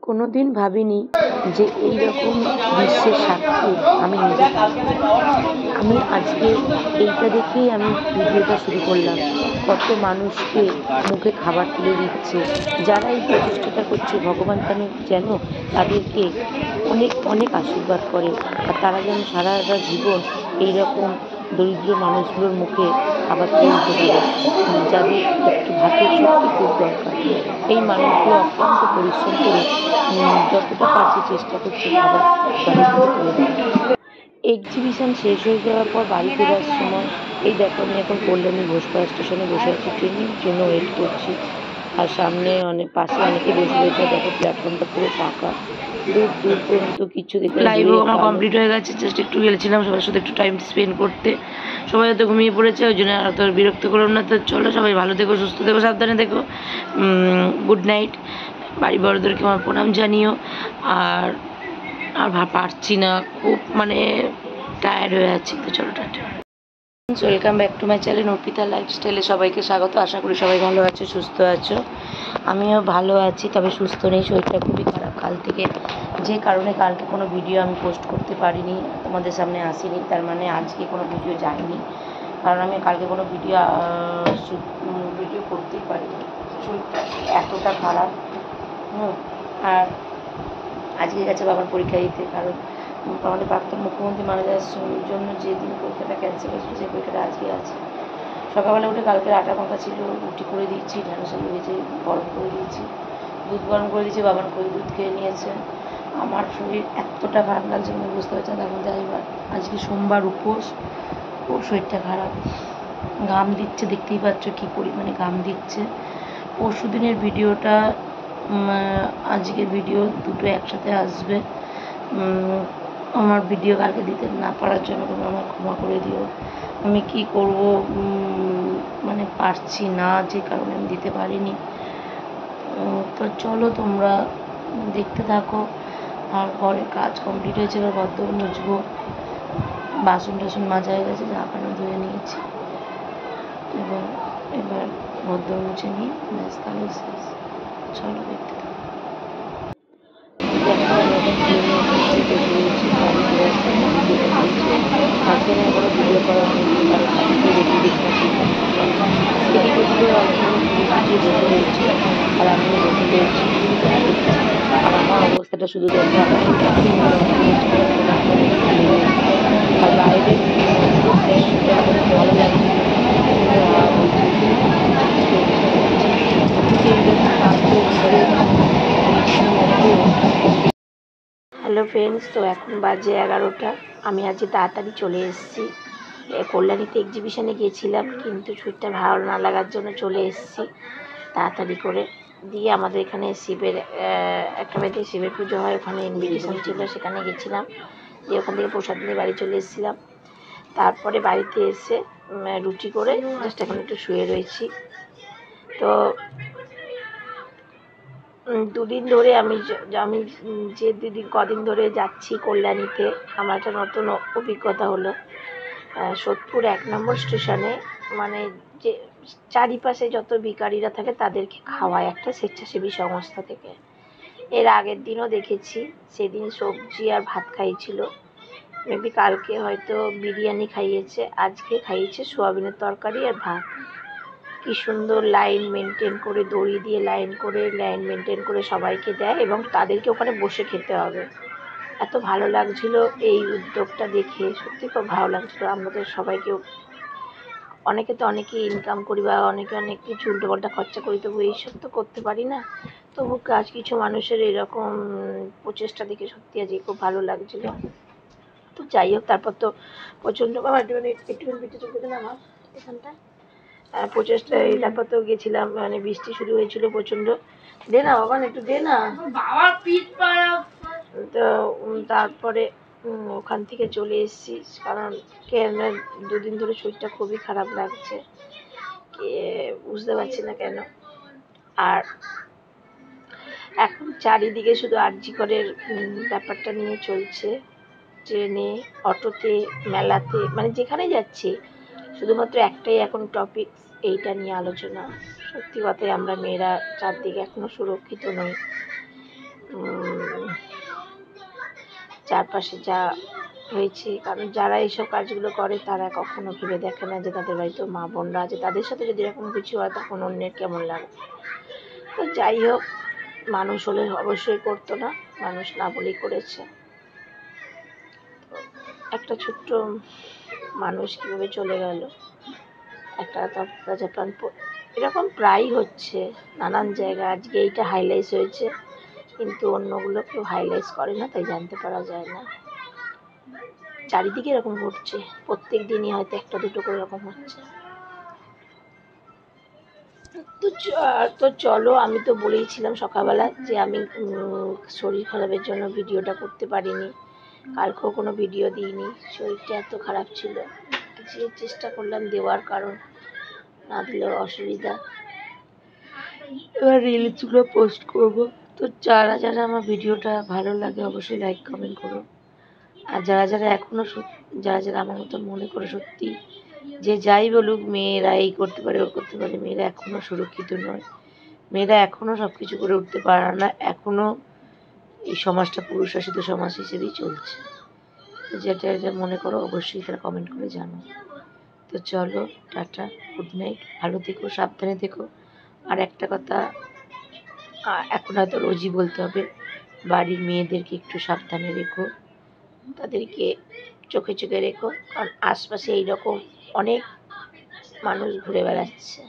কোনোদিন ভাবিনি যে এইরকম দৃশ্যের সাক্ষী আমি নিজে থাকবো। আমি আজকে এইটা দেখেই আমি ভিডিওটা শুরু করলাম। কত মানুষকে মুখে খাবার তুলে দিচ্ছে, যারা এই প্রচেষ্টাটা করছে ভগবান যেন তাদেরকে অনেক অনেক আশীর্বাদ করে, আর তারা যেন সারাটা জীবন এইরকম দরিদ্র মানুষগুলোর মুখে খাবার তুলে দিতে পারে, যাদের একটু ভাতের সত্যি খুব দরকার। এই মানুষগুলো অক্লান্ত পরিশ্রম করে যতটা পারছে চেষ্টা করছে খাবার তাদের মুখে তুলে দেওয়ার। এক্সিবিশন শেষ হয়ে যাওয়ার পর বাড়ি ফেরার সময় এই দেখো আমি এখন কল্যাণী ঘোষপাড়া স্টেশনে বসে আছি, ট্রেনের জন্য ওয়েট করছি। আর সামনে পাশে অনেকে বসে রয়েছে, দেখো প্ল্যাটফর্মটা পুরো ফাঁকা, দূর দূর পর্যন্ত কিছু দেখতে। লাইভও আমার কমপ্লিট হয়ে গেছে, জাস্ট একটু গেছিলাম সবার সাথে একটু টাইম স্পেন্ড করতে। সবাই হয়তো ঘুমিয়ে পড়েছে, ওই জন্য আর তো বিরক্ত করলাম না। তো চলো, সবাই ভালো থেকো, সুস্থ থেকো, সাবধানে থেকো। Good night. বাড়ি বড়দেরকে আমার প্রণাম জানিও। আর পারছি না, খুব টায়ার্ড হয়ে আছি। তো চলো, tata. Welcome back to my channel Arpita লাইফস্টাইলে সবাইকে স্বাগত। আশা করি সবাই ভালো আছো, সুস্থ আছো। আমিও ভালো আছি, তবে সুস্থ নেই, শরীরটা খুবই খারাপ কাল থেকে। যে কারণে কালকে কোনো ভিডিও আমি পোস্ট করতে পারিনি, তোমাদের সামনে আসিনি, তার মানে আজকে কোনো ভিডিও যায়নি, কারণ আমি কালকে কোনো ভিডিও করতেই পারিনি, শরীরটা এতটা খারাপ। আর আজকে গেছে বাবার পরীক্ষা দিতে, কারণ আমাদের প্রাক্তন মুখ্যমন্ত্রী মারা যাওয়ার জন্য যেদিন পরীক্ষাটা ক্যান্সেল হয়েছিল সেই পরীক্ষাটা আজকে আছে। সকালবেলা উঠে কালকের আটা মাখা ছিল, রুটি করে দিয়েছি, ঢ্যাঁড়স আলু ভেজে গরম করে দিয়েছি, দুধ গরম করে দিয়েছি, বাবার খই দুধ খেয়ে নিয়েছে। আমার শরীর এতটা খারাপ লাগছে আমি বুঝতে পারছি না। তার মধ্যে আজকে সোমবার, উপোস, খুব শরীরটা খারাপ, ঘাম দিচ্ছে, দেখতেই পাচ্ছ কী পরিমাণে ঘাম দিচ্ছে। পরশু দিনের ভিডিওটা আজকের ভিডিও দুটো একসাথে আসবে। আমার ভিডিও কালকে দিতে না পারার জন্য তোমরা আমার ক্ষমা করে দিও। আমি কি করব, পারছি না, যে কারণে আমি দিতে পারিনি। তো চলো তোমরা দেখতে থাকো। আর ঘরের কাজ কমপ্লিট হয়েছে, এবার ঘরদোর মুছবো, বাসন টাসন মাজা হয়ে গেছে, জামা কাপড় ধুয়ে নিয়েছি, এবার ঘরদোর মুছে নিই, ব্যাস তাহলে শেষ। চলো দেখতে থাকো। মাঝখানে এখনো ভিডিও করা হয়নি, কারণ আজকে রেডি দেখতে এদিক ওদিকে বসে রয়েছে, আর আমিও বসে রয়েছি, আর আমার অবস্থাটা শুধু দেখো, আর বাইরে ভালো লাগছে। হ্যালো ফ্রেন্ডস, তো এখন বাজে 11টা। আমি আজকে তাড়াতাড়ি চলে এসেছি। কল্যাণীতে এক্সিবিশনে গিয়েছিলাম, কিন্তু শরীরটা ভালো না লাগার জন্য চলে এসেছি তাড়াতাড়ি করে। দিয়ে আমাদের এখানে শিবের একটা বাড়িতে শিবের পুজো হয়, ওখানে ইনভিটেশন ছিল, সেখানে গেছিলাম। দিয়ে ওখান থেকে প্রসাদ নিয়ে বাড়ি চলে এসেছিলাম। তারপরে বাড়িতে এসে রুটি করে জাস্ট এখন একটু শুয়ে রয়েছি। তো দুদিন ধরে আমি যে কদিন ধরে যাচ্ছি কল্যাণীতে, আমার একটা নতুন অভিজ্ঞতা হলো। সোদপুর 1 নম্বর স্টেশনে যে চারিপাশে যত ভিখারিরা থাকে তাদেরকে খাওয়ায় একটা স্বেচ্ছাসেবী সংস্থা থেকে। এর আগের দিনও দেখেছি, সেদিন সবজি আর ভাত খাইয়েছিল, মেবি কালকে হয়তো বিরিয়ানি খাইয়েছে, আজকে খাইয়েছে সোয়াবিনের তরকারি আর ভাত। কি সুন্দর লাইন মেনটেন করে, দড়ি দিয়ে লাইন মেনটেন করে সবাইকে দেয়, এবং তাদেরকে ওখানে বসে খেতে হবে। এত ভালো লাগছিল এই উদ্যোগটা দেখে, সত্যি খুব ভালো লাগছিল। আমরা তো সবাইকে, অনেকে তো অনেকেই ইনকাম করি বা অনেকে অনেক কিছু উল্টোপাল্টা খরচা করি, তবু এইসব তো করতে পারি না। তবু কিছু মানুষের এরকম প্রচেষ্টা দেখে সত্যি আজকে খুব ভালো লাগছিল। তো যাই হোক, তারপর তো প্রচণ্ড একটুখানি পিঠে চলতে না আমার এখানটা প্রচেষ্টা। তারপর তো গেছিলাম, বৃষ্টি শুরু হয়েছিল প্রচণ্ড। দে না বাবা, একটু দে না। তো তারপরে ওখান থেকে চলে এসেছি, কারণ দুদিন ধরে শরীরটা খুবই খারাপ লাগছে, বুঝতে পারছি না কেন। আর এখন চারিদিকে শুধু আরজি করের ব্যাপারটা নিয়ে চলছে, ট্রেনে, অটোতে, মেলাতে, যেখানে যাচ্ছি শুধুমাত্র একটাই এখন টপিক, এইটা নিয়ে আলোচনা। সত্যি কথাই আমরা মেয়েরা চারদিকে এখনো সুরক্ষিত নই। চারপাশে যা হয়েছে। কারণ যারা এইসব কাজগুলো করে তারা কখনো ভেবে দেখে না যে তাদের বাড়িতেও মা বোনরা আছে, তাদের সাথে যদি এরকম কিছু হয় তখন অন্যের কেমন লাগে। তো যাই হোক, মানুষ হলে অবশ্যই করতো না, মানুষ না বলেই করেছে। একটা ছোট্ট মানুষ কীভাবে চলে গেল, একটা তাজা প্রাণ। এরকম প্রায়ই হচ্ছে নানান জায়গায়। আজকে এইটা হাইলাইট হয়েছে, কিন্তু অন্যগুলো কেউ হাইলাইট করে না, তাই জানতে পারা যায় না। চারিদিকে এরকম ঘটছে, প্রত্যেক দিনই হয়তো একটা দুটো করে এরকম হচ্ছে। তো চলো, আমি তো বলেইছিলাম সকালবেলা যে আমি শরীর খারাপের জন্য ভিডিওটা করতে পারিনি, কালকেও কোনো ভিডিও দিইনি, শরীরটা এত খারাপ ছিল। যে চেষ্টা করলাম দেওয়ার, কারণ না দিলেও অসুবিধা। এবার রিলসগুলো পোস্ট করবো। তো যারা যারা আমার ভিডিওটা ভালো লাগে অবশ্যই লাইক কমেন্ট করো। আর যারা যারা এখনও যারা যারা আমার মতো মনে করে সত্যি যে যাই বলুক মেয়েরা এই করতে পারে ও করতে পারে, মেয়েরা এখনও সুরক্ষিত নয়, মেয়েরা এখনও সব কিছু করে উঠতে পারে না, এখনও এই সমাজটা পুরুষ শাসিত সমাজ হিসেবেই চলছে। তো যেটা যেটা মনে করো অবশ্যই তারা কমেন্ট করে জানো। তো চলো, টাটা, গুড নাইট, ভালো থেকো, সাবধানে থেকো। আর একটা কথা এখন হয়তো রোজই বলতে হবে, বাড়ির মেয়েদেরকে একটু সাবধানে রেখো, তাদেরকে চোখে চোখে রেখো, কারণ আশপাশে এইরকম অনেক মানুষ ঘুরে বেড়াচ্ছে।